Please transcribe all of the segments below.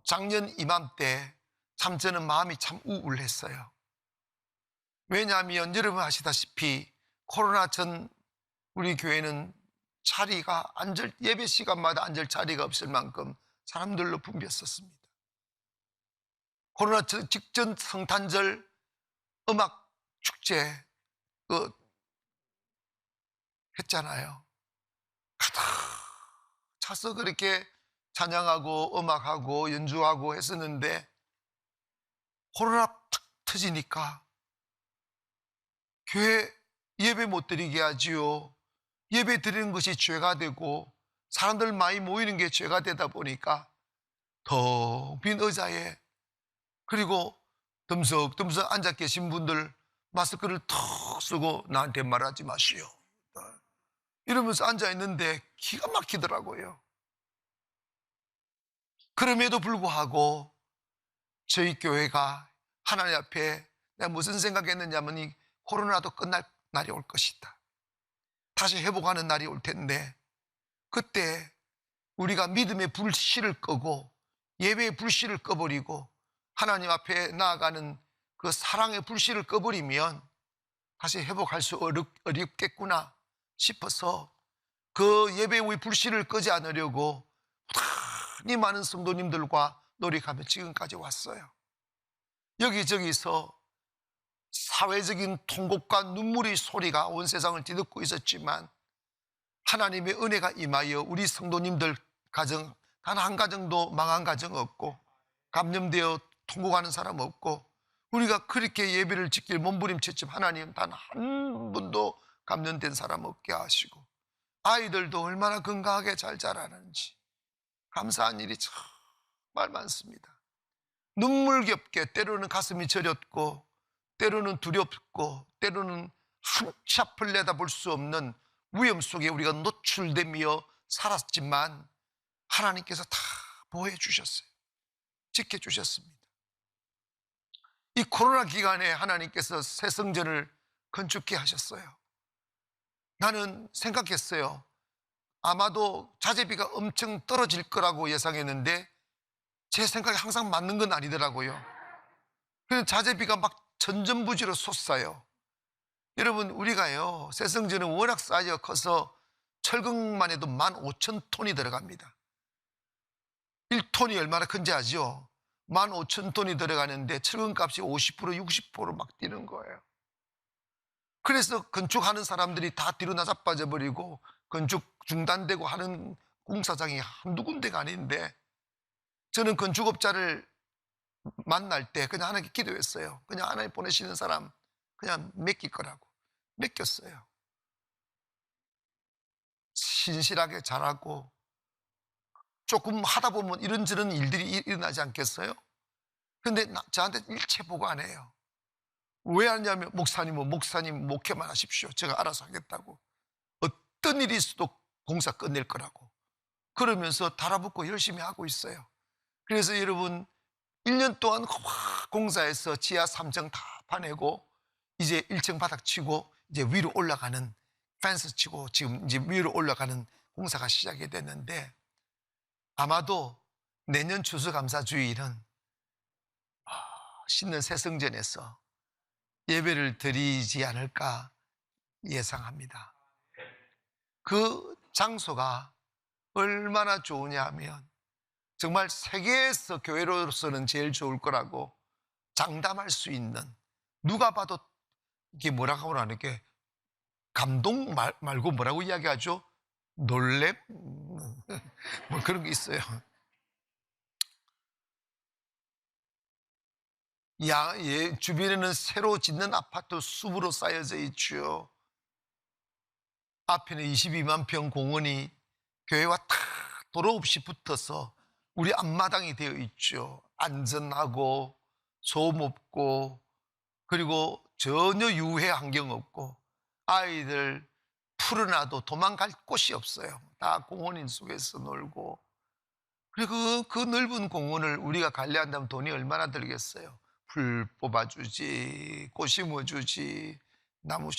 작년 이맘때 참 저는 마음이 참 우울했어요. 왜냐하면 여러분 아시다시피 코로나 전 우리 교회는 자리가 예배 시간마다 앉을 자리가 없을 만큼 사람들로 붐볐었습니다. 코로나 직전 성탄절 음악 축제 했잖아요. 가득 차서 그렇게 찬양하고 음악하고 연주하고 했었는데 코로나 탁 터지니까 교회 예배 못 드리게 하지요. 예배 드리는 것이 죄가 되고 사람들 많이 모이는 게 죄가 되다 보니까 텅 빈 의자에 그리고 덤석덤석 앉아 계신 분들 마스크를 턱 쓰고 나한테 말하지 마시오 이러면서 앉아 있는데 기가 막히더라고요. 그럼에도 불구하고 저희 교회가 하나님 앞에 내가 무슨 생각했느냐면 이 코로나도 끝날 날이 올 것이다. 다시 회복하는 날이 올 텐데 그때 우리가 믿음의 불씨를 끄고 예배의 불씨를 꺼버리고 하나님 앞에 나아가는 그 사랑의 불씨를 꺼버리면 다시 회복할 수 어렵겠구나 싶어서 그 예배의 불씨를 끄지 않으려고 많이 많은 성도님들과 노력하며 지금까지 왔어요. 여기저기서 사회적인 통곡과 눈물의 소리가 온 세상을 뒤덮고 있었지만 하나님의 은혜가 임하여 우리 성도님들 가정 단 한 가정도 망한 가정 없고 감염되어 통곡하는 사람 없고 우리가 그렇게 예배를 지킬 몸부림쳤지만 하나님 단 한 분도 감염된 사람 없게 하시고 아이들도 얼마나 건강하게 잘 자라는지 감사한 일이 정말 많습니다. 눈물겹게 때로는 가슴이 저렸고 때로는 두렵고 때로는 한치 앞을 내다볼 수 없는 위험 속에 우리가 노출되며 살았지만 하나님께서 다 보호해 주셨어요. 지켜주셨습니다. 이 코로나 기간에 하나님께서 새 성전을 건축케 하셨어요. 나는 생각했어요. 아마도 자재비가 엄청 떨어질 거라고 예상했는데 제 생각이 항상 맞는 건 아니더라고요. 그래서 자재비가 막 천정부지로 솟아요. 여러분 우리가요 새 성전은 워낙 쌓여 커서 철근만 해도 15,000톤이 들어갑니다. 1톤이 얼마나 큰지 아죠? 15,000톤이 들어가는데 철근값이 50% 60% 뛰는 거예요. 그래서 건축하는 사람들이 다 뒤로 나자빠져 버리고 건축 중단되고 하는 공사장이 한두 군데가 아닌데 저는 건축업자를 만날 때 그냥 하나님께 기도했어요. 그냥 하나님 보내시는 사람 그냥 맡길 거라고 맡겼어요. 신실하게 잘하고 조금 하다 보면 이런저런 일들이 일어나지 않겠어요? 근데 저한테 일체 보고 안 해요. 왜 하냐면 목사님 목회만 하십시오. 제가 알아서 하겠다고. 어떤 일이 있어도 공사 끝낼 거라고 그러면서 달아붙고 열심히 하고 있어요. 그래서 여러분 1년 동안 공사해서 지하 3층 다 파내고 이제 1층 바닥 치고 이제 위로 올라가는 펜스 치고 지금 이제 위로 올라가는 공사가 시작이 됐는데 아마도 내년 추수감사주일은 신는 새성전에서 예배를 드리지 않을까 예상합니다. 그 장소가 얼마나 좋으냐 하면 정말 세계에서 교회로서는 제일 좋을 거라고 장담할 수 있는 누가 봐도 이게 뭐라고 하는 게 감동 말고 뭐라고 이야기하죠? 놀램? 뭐 그런 게 있어요. 주변에는 새로 짓는 아파트 숲으로 쌓여져 있죠. 앞에는 22만 평 공원이 교회와 탁 도로 없이 붙어서 우리 앞마당이 되어 있죠. 안전하고 소음 없고 그리고 전혀 유해 환경 없고 아이들 풀어놔도 도망갈 곳이 없어요. 다 공원 속에서 놀고 그리고 그 넓은 공원을 우리가 관리한다면 돈이 얼마나 들겠어요. 풀 뽑아주지 꽃 심어주지 나무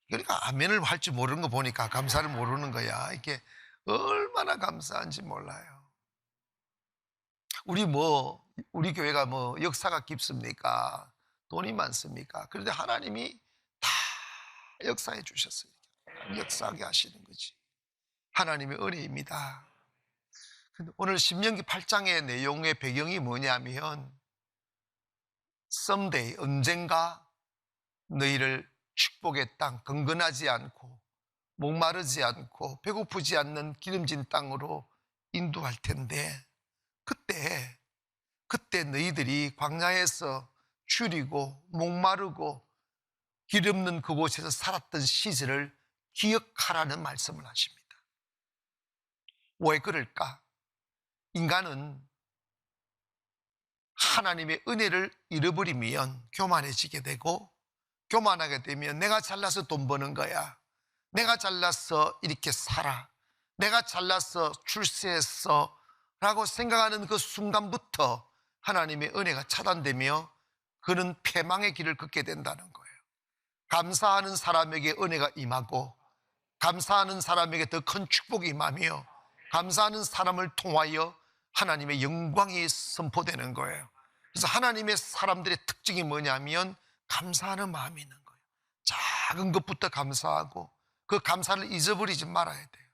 그러니까 아멘을 할 줄 모르는 거 보니까 감사를 모르는 거야. 이게 얼마나 감사한지 몰라요. 우리 교회가 역사가 깊습니까? 돈이 많습니까? 그런데 하나님이 다 역사해 주셨어요. 역사하게 하시는 거지. 하나님의 은혜입니다. 근데 오늘 신명기 8장의 내용의 배경이 뭐냐면 someday, 언젠가 너희를 축복의 땅, 건건하지 않고 목마르지 않고 배고프지 않는 기름진 땅으로 인도할 텐데 그때 너희들이 광야에서 줄이고 목마르고 기름는 그곳에서 살았던 시절을 기억하라는 말씀을 하십니다. 왜 그럴까? 인간은 하나님의 은혜를 잃어버리면 교만해지게 되고, 교만하게 되면 내가 잘나서 돈 버는 거야, 내가 잘나서 이렇게 살아, 내가 잘나서 출세했어 라고 생각하는 그 순간부터 하나님의 은혜가 차단되며 그는 패망의 길을 걷게 된다는 거예요. 감사하는 사람에게 은혜가 임하고, 감사하는 사람에게 더 큰 축복이 임하며, 감사하는 사람을 통하여 하나님의 영광이 선포되는 거예요. 그래서 하나님의 사람들의 특징이 뭐냐면 감사하는 마음이 있는 거예요. 작은 것부터 감사하고 그 감사를 잊어버리지 말아야 돼요.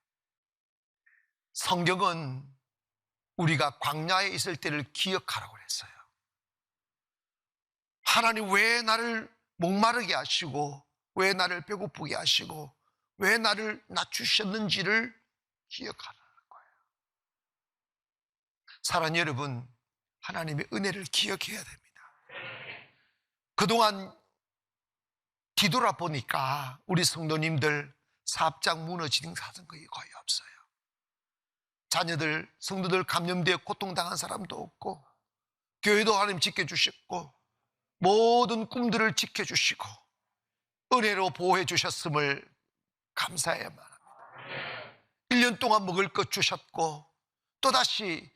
성경은 우리가 광야에 있을 때를 기억하라고 그랬어요. 하나님 왜 나를 목마르게 하시고 왜 나를 배고프게 하시고 왜 나를 낮추셨는지를 기억하라는 거예요. 사랑하는 여러분, 하나님의 은혜를 기억해야 됩니다. 그동안 뒤돌아보니까 우리 성도님들 사업장 무너지는 사건 거의 없어요. 자녀들, 성도들 감염되어 고통당한 사람도 없고, 교회도 하나님 지켜주셨고, 모든 꿈들을 지켜주시고 은혜로 보호해 주셨음을 감사해야만 합니다. 1년 동안 먹을 것 주셨고 또다시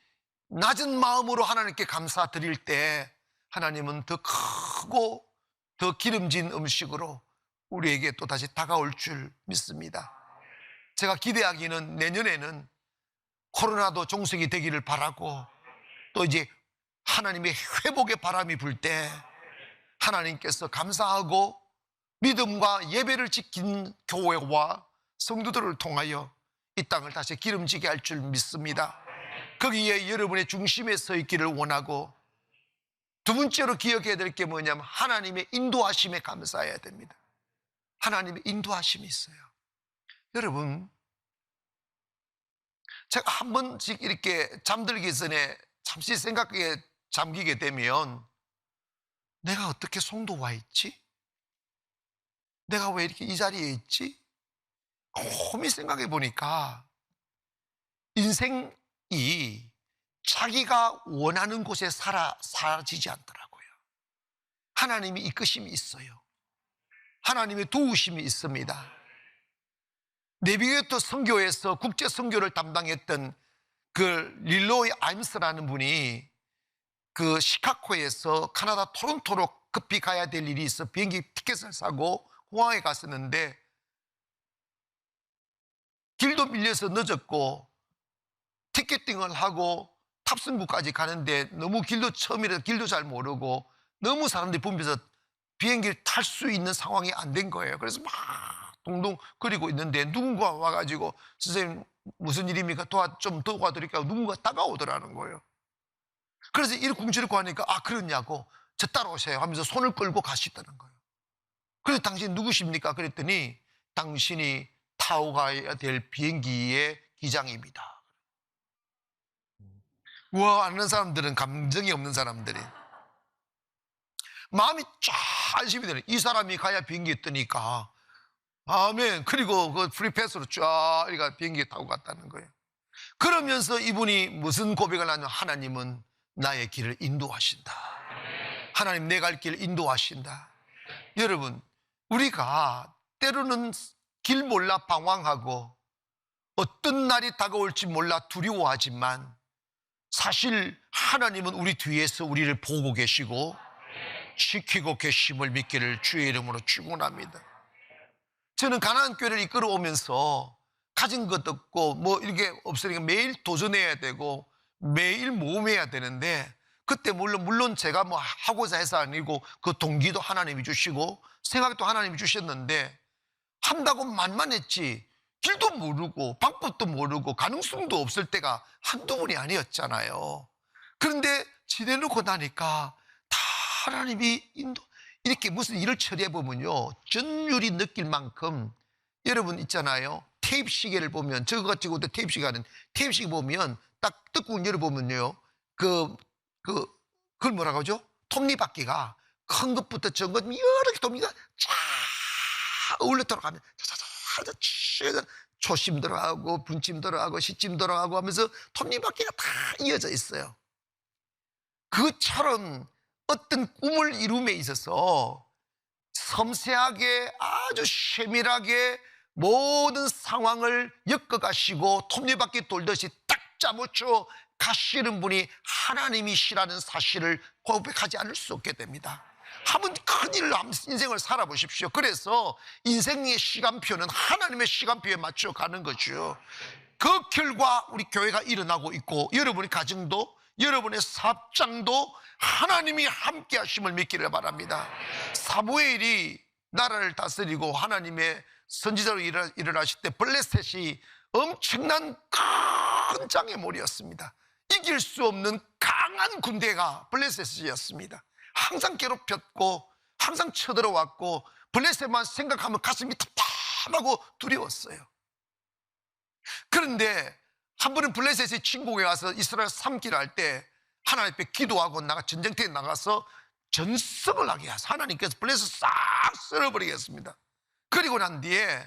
낮은 마음으로 하나님께 감사드릴 때 하나님은 더 크고 더 기름진 음식으로 우리에게 또다시 다가올 줄 믿습니다. 제가 기대하기는 내년에는 코로나도 종식이 되기를 바라고, 또 이제 하나님의 회복의 바람이 불 때 하나님께서 감사하고 믿음과 예배를 지킨 교회와 성도들을 통하여 이 땅을 다시 기름지게 할 줄 믿습니다. 거기에 여러분의 중심에 서 있기를 원하고, 두 번째로 기억해야 될 게 뭐냐면 하나님의 인도하심에 감사해야 됩니다. 하나님의 인도하심이 있어요. 여러분, 제가 한 번씩 이렇게 잠들기 전에 잠시 생각에 잠기게 되면 내가 어떻게 송도 와 있지? 내가 왜 이렇게 이 자리에 있지? 곰히 생각해 보니까 인생이 자기가 원하는 곳에 사라지지 않더라고요. 하나님의 이끄심이 있어요. 하나님의 도우심이 있습니다. 내비게이터 선교에서 국제 선교를 담당했던 그 릴로이 아임스라는 분이 그 시카고에서 카나다 토론토로 급히 가야 될 일이 있어 비행기 티켓을 사고 공항에 갔었는데 길도 밀려서 늦었고 티켓팅을 하고 탑승구까지 가는데 너무 길도 처음이라서 길도 잘 모르고 너무 사람들이 붐벼서 비행기를 탈 수 있는 상황이 안 된 거예요. 그래서 막 동동 거리고 있는데 누군가 와가지고 선생님 무슨 일입니까? 좀 도와드릴까요? 누군가 다가오더라는 거예요. 그래서 이렇게 궁지를 구하니까 그러냐고 저 따라오세요 하면서 손을 끌고 가시다는 거예요. 그래서 당신 누구십니까? 그랬더니 당신이 타고 가야 될 비행기의 기장입니다. 우와, 아는 사람들은 감정이 없는 사람들이 마음이 쫙 안심이 되네. 이 사람이 가야 비행기에 뜨니까 아멘. 그리고 그 프리패스로 쫙 이렇게 비행기에 타고 갔다는 거예요. 그러면서 이분이 무슨 고백을 하냐면 하나님은 나의 길을 인도하신다. 하나님 내 갈 길을 인도하신다. 여러분, 우리가 때로는 길 몰라 방황하고 어떤 날이 다가올지 몰라 두려워하지만 사실 하나님은 우리 뒤에서 우리를 보고 계시고 지키고 계심을 믿기를 주의 이름으로 축원합니다. 저는 가나안 교회를 이끌어 오면서 가진 것 없고 이렇게 없으니까 매일 도전해야 되고 매일 모험해야 되는데, 그때 물론 제가 뭐 하고자 해서 아니고 그 동기도 하나님이 주시고 생각도 하나님이 주셨는데, 한다고 만만했지 길도 모르고 방법도 모르고 가능성도 없을 때가 한두 번이 아니었잖아요. 그런데 지내놓고 나니까 다 하나님이 이렇게 무슨 일을 처리해 보면요, 전율이 느낄 만큼. 여러분 있잖아요, 테이프 시계를 보면, 저거 가지고 테이프 시계 하는 테이프 시계 보면 딱 뚜껑 열어보면요, 그걸 뭐라고 하죠? 톱니바퀴가 큰 것부터 작은 것 여러 개 톱니가 쫙 어울려 들어가면 차차차 초심 들어가고 분침 들어가고 시침 들어가고 하면서 톱니바퀴가 다 이어져 있어요. 그처럼 어떤 꿈을 이룸에 있어서 섬세하게 아주 세밀하게 모든 상황을 엮어가시고 톱니바퀴 돌듯이 딱 짜맞춰 가시는 분이 하나님이시라는 사실을 고백하지 않을 수 없게 됩니다. 한번 큰일 인생을 살아보십시오. 그래서 인생의 시간표는 하나님의 시간표에 맞춰 가는 거죠. 그 결과 우리 교회가 일어나고 있고, 여러분의 가정도 여러분의 사업장도 하나님이 함께 하심을 믿기를 바랍니다. 사무엘이 나라를 다스리고 하나님의 선지자로 일어나실 때 블레셋이 엄청난 큰 장애물이었습니다. 이길 수 없는 강한 군대가 블레셋이었습니다. 항상 괴롭혔고 항상 쳐들어왔고 블레셋만 생각하면 가슴이 답답하고 두려웠어요. 그런데 한 번은 블레셋의 침공에 와서 이스라엘 삼키를 할 때 하나님 앞에 기도하고 전쟁터에 나가서 전성을 하게 하셔서 하나님께서 블레셋 싹 쓸어버리겠습니다. 그리고 난 뒤에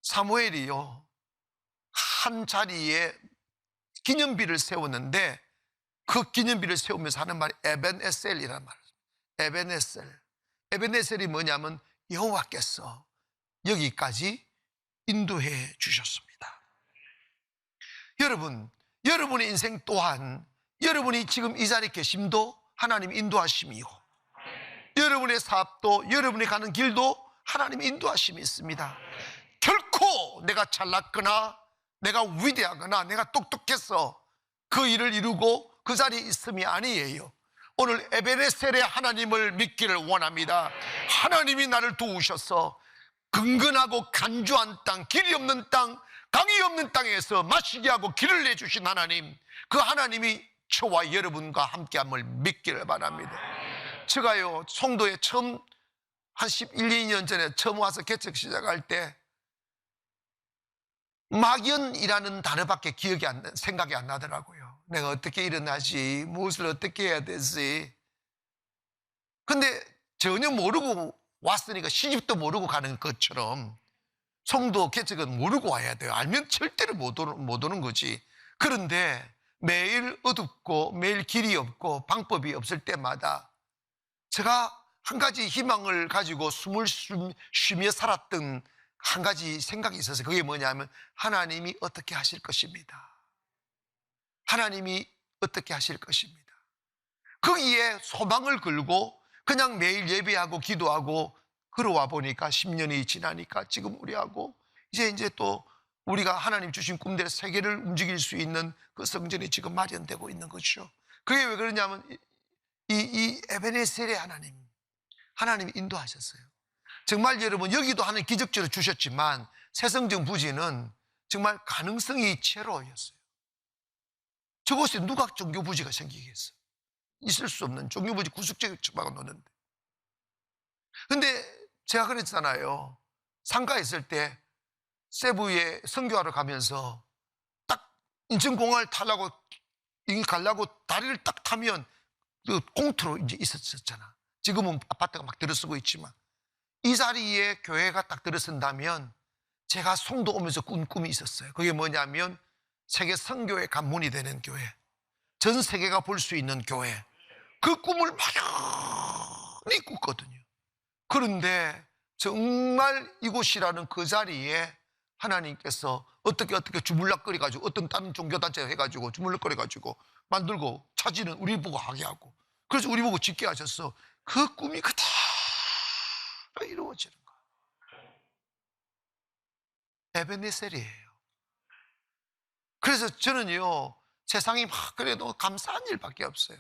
사무엘이요, 한 자리에 기념비를 세웠는데, 그 기념비를 세우면서 하는 말이 에벤에셀이라는 말이에요. 에벤에셀이 뭐냐면 여호와께서 여기까지 인도해 주셨습니다. 여러분, 여러분의 인생 또한 여러분이 지금 이 자리에 계심도 하나님 인도하심이요, 여러분의 사업도 여러분이 가는 길도 하나님 인도하심이 있습니다. 결코 내가 잘났거나 내가 위대하거나 내가 똑똑해서 그 일을 이루고 그 자리에 있음이 아니에요. 오늘 에베네셀의 하나님을 믿기를 원합니다. 하나님이 나를 도우셔서 근근하고 간주한 땅, 길이 없는 땅, 강이 없는 땅에서 마시게 하고 길을 내주신 하나님, 그 하나님이 저와 여러분과 함께함을 믿기를 바랍니다. 제가요, 송도에 처음 한 11, 12년 전에 처음 와서 개척 시작할 때 막연이라는 단어밖에 생각이 안 나더라고요. 내가 어떻게 일어나지, 무엇을 어떻게 해야 되지. 근데 전혀 모르고 왔으니까, 시집도 모르고 가는 것처럼 송도 개척은 모르고 와야 돼요. 알면 절대로 못 오는 거지. 그런데 매일 어둡고 매일 길이 없고 방법이 없을 때마다 제가 한 가지 희망을 가지고 숨을 쉬며 살았던 한 가지 생각이 있어서, 그게 뭐냐면 하나님이 어떻게 하실 것입니다. 하나님이 어떻게 하실 것입니다. 거기에 소망을 걸고 그냥 매일 예배하고 기도하고 걸어와 보니까 10년이 지나니까 지금 우리하고 이제 또 우리가 하나님 주신 꿈대로 세계를 움직일 수 있는 그 성전이 지금 마련되고 있는 거죠. 그게 왜 그러냐면 이 에베네셀의 하나님이 인도하셨어요. 정말 여러분, 여기도 하나님 기적적으로 주셨지만 새성정 부지는 정말 가능성이 제로였어요. 저곳에 누가 종교부지가 생기겠어? 있을 수 없는 종교부지 구석지에 처박아 놓는데. 근데 제가 그랬잖아요. 상가에 있을 때 세부에 선교하러 가면서 딱 인천공항을 타려고 가려고 다리를 딱 타면 그 공터로 이제 있었잖아. 지금은 아파트가 막 들어서고 있지만, 이 자리에 교회가 딱 들어선다면 제가 송도 오면서 꾼 꿈이 있었어요. 그게 뭐냐면 세계 선교의 관문이 되는 교회, 전 세계가 볼 수 있는 교회, 그 꿈을 막연히 꿨거든요. 그런데 정말 이곳이라는 그 자리에 하나님께서 어떻게 주물럭거려가지고 어떤 다른 종교단체 해가지고 주물럭거려가지고 만들고 차지는 우리 보고 하게 하고, 그래서 우리 보고 짓게 하셔서 그 꿈이 그대로 이루어지는 거예요. 에베네셀이에요. 그래서 저는요, 세상이 막 그래도 감사한 일밖에 없어요.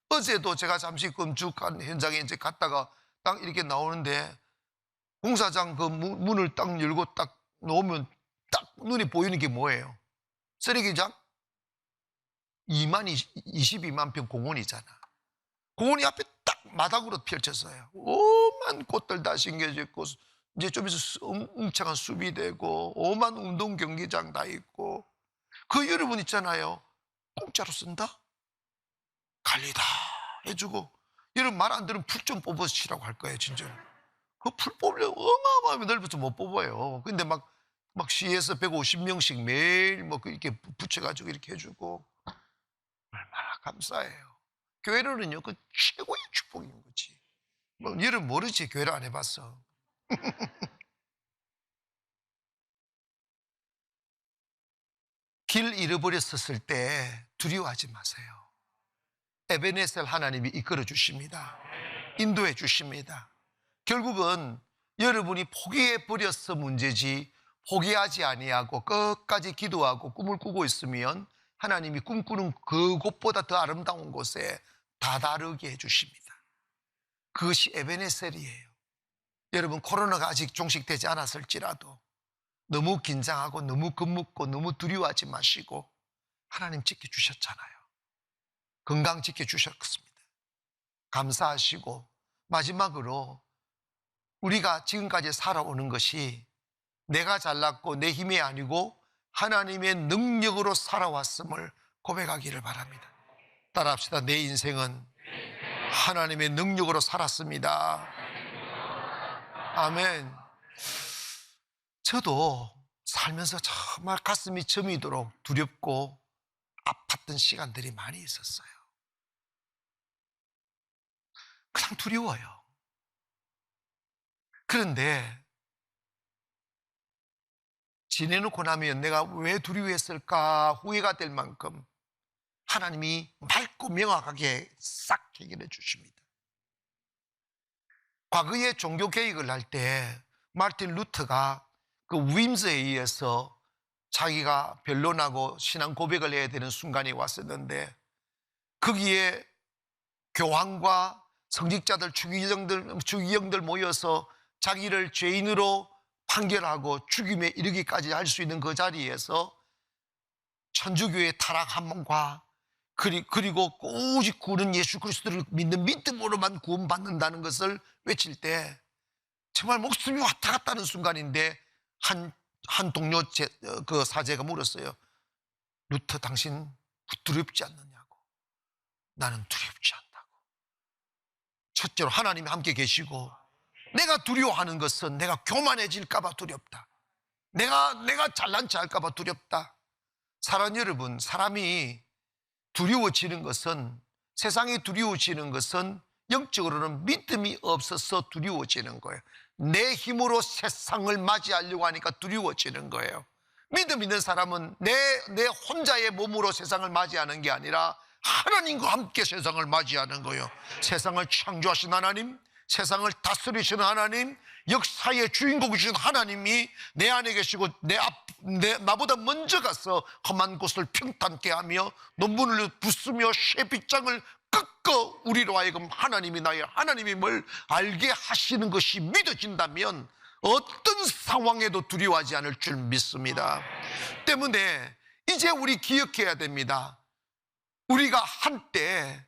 어제도 제가 잠시 건축한 현장에 이제 갔다가 딱 이렇게 나오는데 공사장 그 문을 딱 열고 딱 놓으면 딱 눈에 보이는 게 뭐예요? 쓰레기장? 22만 평 공원이잖아. 공원이 앞에 딱 마당으로 펼쳤어요. 오만 꽃들 다 심겨져 있고, 이제 좀 있어 웅창한 숲이 되고, 오만 운동 경기장 다 있고, 그 여러분 있잖아요. 공짜로 쓴다? 관리다 해주고, 여러분 말 안 들으면 풀 좀 뽑으시라고 할 거예요, 진짜로. 그 풀 뽑으려면 어마어마하게 넓어서 못 뽑아요. 근데 막 시에서 150명씩 매일 뭐 이렇게 붙여가지고 이렇게 해주고, 얼마나 감사해요. 교회로는요, 그 최고의 축복인 거지. 뭐, 여러분 모르지, 교회를 안 해봤어. 길 잃어버렸었을 때 두려워하지 마세요. 에베네셀 하나님이 이끌어 주십니다. 인도해 주십니다. 결국은 여러분이 포기해 버려서 문제지, 포기하지 아니하고 끝까지 기도하고 꿈을 꾸고 있으면 하나님이 꿈꾸는 그곳보다 더 아름다운 곳에 다다르게 해주십니다. 그것이 에베네셀이에요. 여러분, 코로나가 아직 종식되지 않았을지라도 너무 긴장하고 너무 겁먹고 너무 두려워하지 마시고, 하나님 지켜주셨잖아요. 건강 지켜주셨습니다. 감사하시고, 마지막으로 우리가 지금까지 살아오는 것이 내가 잘났고 내 힘이 아니고 하나님의 능력으로 살아왔음을 고백하기를 바랍니다. 따라합시다. 내 인생은 하나님의 능력으로 살았습니다. 아멘. 저도 살면서 정말 가슴이 저미도록 두렵고 아팠던 시간들이 많이 있었어요. 그냥 두려워요. 그런데 지내놓고 나면 내가 왜 두려워했을까 후회가 될 만큼 하나님이 맑고 명확하게 싹 해결해 주십니다. 과거에 종교개혁을 할 때 마르틴 루터가 그 윈스에 의해서 자기가 변론하고 신앙 고백을 해야 되는 순간이 왔었는데, 거기에 교황과 성직자들, 주기경들 모여서 자기를 죄인으로 판결하고 죽임에 이르기까지 할 수 있는 그 자리에서 천주교의 타락함과 그리고 오직 구는 예수 그리스도를 믿는 믿음으로만 구원받는다는 것을 외칠 때 정말 목숨이 왔다 갔다 하는 순간인데, 한 동료 그 사제가 물었어요. 루터, 당신 두렵지 않느냐고. 나는 두렵지 않다고. 첫째로 하나님이 함께 계시고, 내가 두려워하는 것은 내가 교만해질까봐 두렵다. 내가 잘난 체 할까봐 두렵다. 사랑하는 여러분, 사람이 두려워지는 것은, 세상이 두려워지는 것은 영적으로는 믿음이 없어서 두려워지는 거예요. 내 힘으로 세상을 맞이하려고 하니까 두려워지는 거예요. 믿음 있는 사람은 내 혼자의 몸으로 세상을 맞이하는 게 아니라 하나님과 함께 세상을 맞이하는 거예요. 세상을 창조하신 하나님, 세상을 다스리시는 하나님, 역사의 주인공이신 하나님이 내 안에 계시고 나보다 먼저 가서 험한 곳을 평탄케 하며 논문을 부수며 쇠빗장을 꺾어 우리로 하여금 하나님이 나의 하나님임을 알게 하시는 것이 믿어진다면 어떤 상황에도 두려워하지 않을 줄 믿습니다. 때문에 이제 우리 기억해야 됩니다. 우리가 한때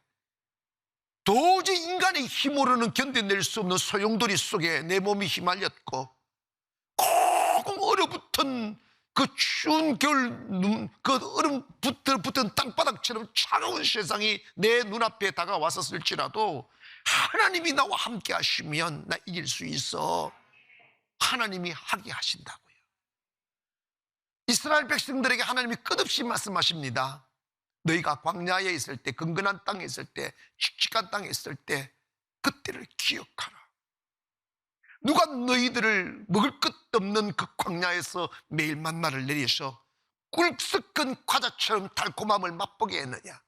도저히 인간의 힘으로는 견뎌낼 수 없는 소용돌이 속에 내 몸이 휘말렸고, 꼭 얼어붙은 그 추운 겨울 그 얼음 붙은 땅바닥처럼 차가운 세상이 내 눈앞에 다가왔었을지라도 하나님이 나와 함께 하시면 나 이길 수 있어. 하나님이 하게 하신다고요. 이스라엘 백성들에게 하나님이 끝없이 말씀하십니다. 너희가 광야에 있을 때, 건건한 땅에 있을 때, 칙칙한 땅에 있을 때 그때를 기억하라. 누가 너희들을 먹을 것 없는 그 광야에서 매일 만나를 내리셔 꿀 섞은 과자처럼 달콤함을 맛보게 했느냐?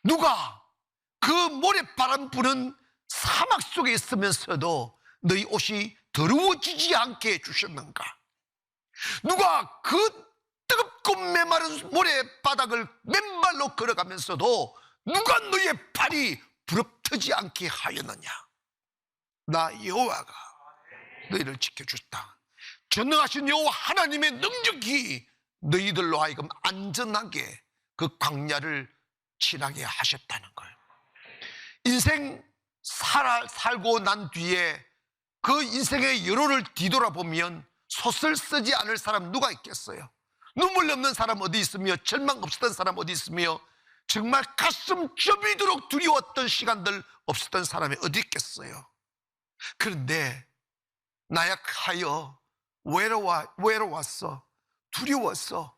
누가 그 모래바람 부는 사막 속에 있으면서도 너희 옷이 더러워지지 않게 해주셨는가? 누가 그 뜨겁고 메마른 모래바닥을 맨발로 걸어가면서도 누가 너의 발이 부럽트지 않게 하였느냐? 나 여호와가 너희를 지켜주었다. 전능하신 여호와 하나님의 능력이 너희들로 하여금 안전하게 그 광야를 지나게 하셨다는 거예요. 인생 살고 난 뒤에 그 인생의 여로를 뒤돌아보면 솥을 쓰지 않을 사람 누가 있겠어요? 눈물 없는 사람 어디 있으며 절망 없었던 사람 어디 있으며 정말 가슴 접이도록 두려웠던 시간들 없었던 사람이 어디 있겠어요? 그런데 나약하여 외로웠어, 두려웠어,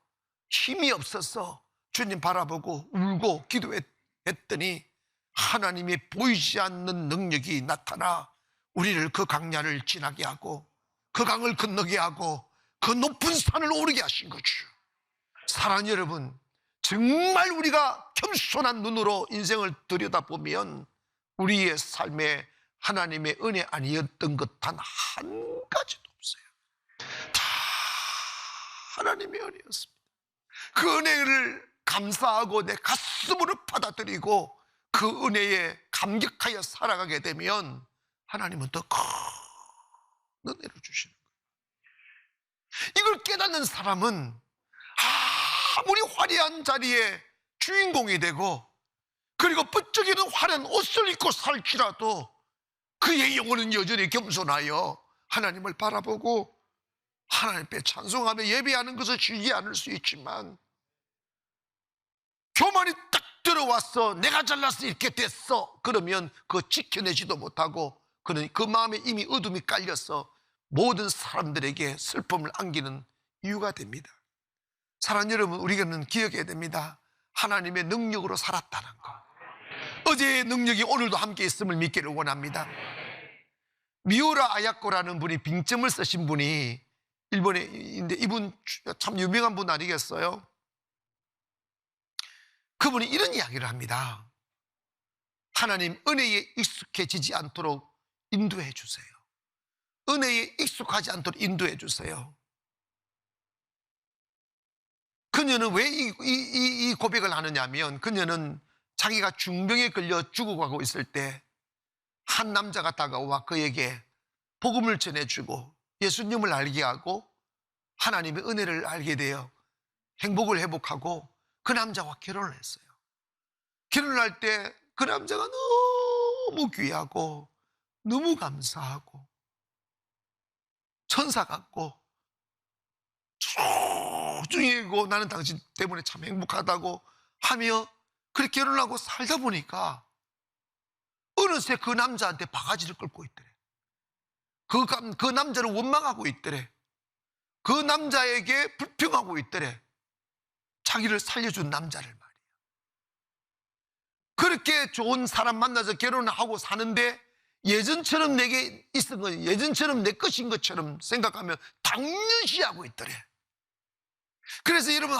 힘이 없어서 주님 바라보고 울고 기도했더니 하나님이 보이지 않는 능력이 나타나 우리를 그 광야를 지나게 하고 그 강을 건너게 하고 그 높은 산을 오르게 하신 거죠. 사랑하는 여러분, 정말 우리가 겸손한 눈으로 인생을 들여다보면 우리의 삶에 하나님의 은혜 아니었던 것 단 한 가지도 없어요. 다 하나님의 은혜였습니다. 그 은혜를 감사하고 내 가슴으로 받아들이고 그 은혜에 감격하여 살아가게 되면 하나님은 더 큰 은혜를 주시는 거예요. 이걸 깨닫는 사람은 아무리 화려한 자리에 주인공이 되고 그리고 번쩍이는 화려한 옷을 입고 살지라도 그의 영혼은 여전히 겸손하여 하나님을 바라보고 하나님 앞에 찬송하며 예배하는 것을 쉬지 않을 수 있지만 교만이 딱 들어와서 내가 잘나서 이렇게 됐어 그러면 그거 지켜내지도 못하고 그는 그 마음에 이미 어둠이 깔려서 모든 사람들에게 슬픔을 안기는 이유가 됩니다. 사랑하는 여러분, 우리는 기억해야 됩니다. 하나님의 능력으로 살았다는 것. 어제의 능력이 오늘도 함께 있음을 믿기를 원합니다. 미우라 아야코라는 분이 빙점을 쓰신 분이 일본에인데 이분 참 유명한 분 아니겠어요? 그분이 이런 이야기를 합니다. 하나님 은혜에 익숙해지지 않도록 인도해 주세요. 은혜에 익숙하지 않도록 인도해 주세요. 그녀는 왜 이 고백을 하느냐면 그녀는 자기가 중병에 걸려 죽어가고 있을 때 한 남자가 다가와 그에게 복음을 전해주고 예수님을 알게 하고 하나님의 은혜를 알게 되어 행복을 회복하고 그 남자와 결혼을 했어요. 결혼을 할 때 그 남자가 너무 귀하고 너무 감사하고 천사 같고 소중히고 나는 당신 때문에 참 행복하다고 하며 그렇게 결혼하고 살다 보니까 어느새 그 남자한테 바가지를 끌고 있더래. 그 남자를 원망하고 있더래. 그 남자에게 불평하고 있더래. 자기를 살려준 남자를 말이야. 그렇게 좋은 사람 만나서 결혼하고 사는데 예전처럼 내게 있은 건 예전처럼 내 것인 것처럼 생각하며 당연시하고 있더래. 그래서 여러분,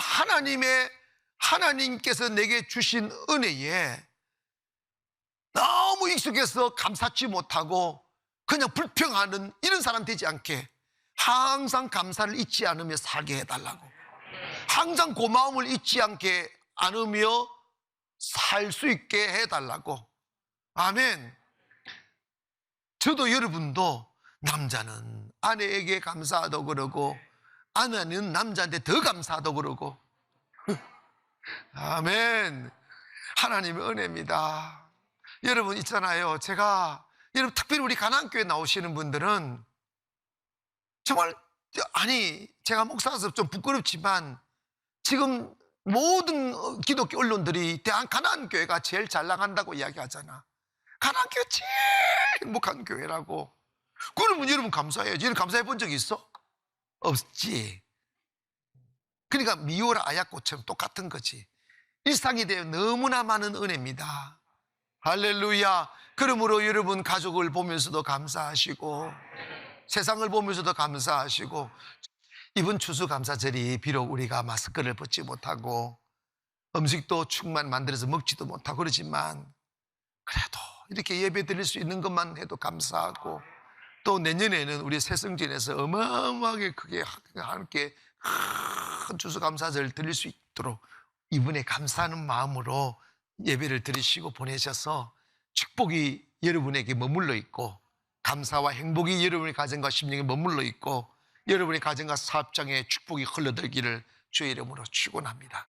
하나님께서 내게 주신 은혜에 너무 익숙해서 감사치 못하고 그냥 불평하는 이런 사람 되지 않게 항상 감사를 잊지 않으며 살게 해달라고, 항상 고마움을 잊지 않으며 살 수 있게 해달라고. 아멘. 저도 여러분도 남자는 아내에게 감사하다고 그러고 아내는 남자한테 더 감사하다고 그러고 아멘. 하나님의 은혜입니다. 여러분 있잖아요. 여러분 특별히 우리 가나안교회 나오시는 분들은 정말 제가 목사라서 좀 부끄럽지만 지금 모든 기독교 언론들이 가나안교회가 제일 잘 나간다고 이야기하잖아. 가나안교회 제일 행복한 교회라고. 그러면 여러분 감사해야지. 여러분 감사해 본 적 있어? 없지. 그러니까 미오라 아야코처럼 똑같은 거지. 일상이 되어 너무나 많은 은혜입니다. 할렐루야. 그러므로 여러분 가족을 보면서도 감사하시고 세상을 보면서도 감사하시고, 이번 추수감사절이 비록 우리가 마스크를 벗지 못하고 음식도 충만 만들어서 먹지도 못하고 그러지만 그래도 이렇게 예배 드릴 수 있는 것만 해도 감사하고, 또 내년에는 우리 새성진에서 어마어마하게 크게 함께 큰 추수감사절을 드릴 수 있도록 이분의 감사하는 마음으로 예배를 드리시고 보내셔서 축복이 여러분에게 머물러 있고 감사와 행복이 여러분의 가정과 심령에 머물러 있고 여러분의 가정과 사업장에 축복이 흘러들기를 주의 이름으로 축원합니다.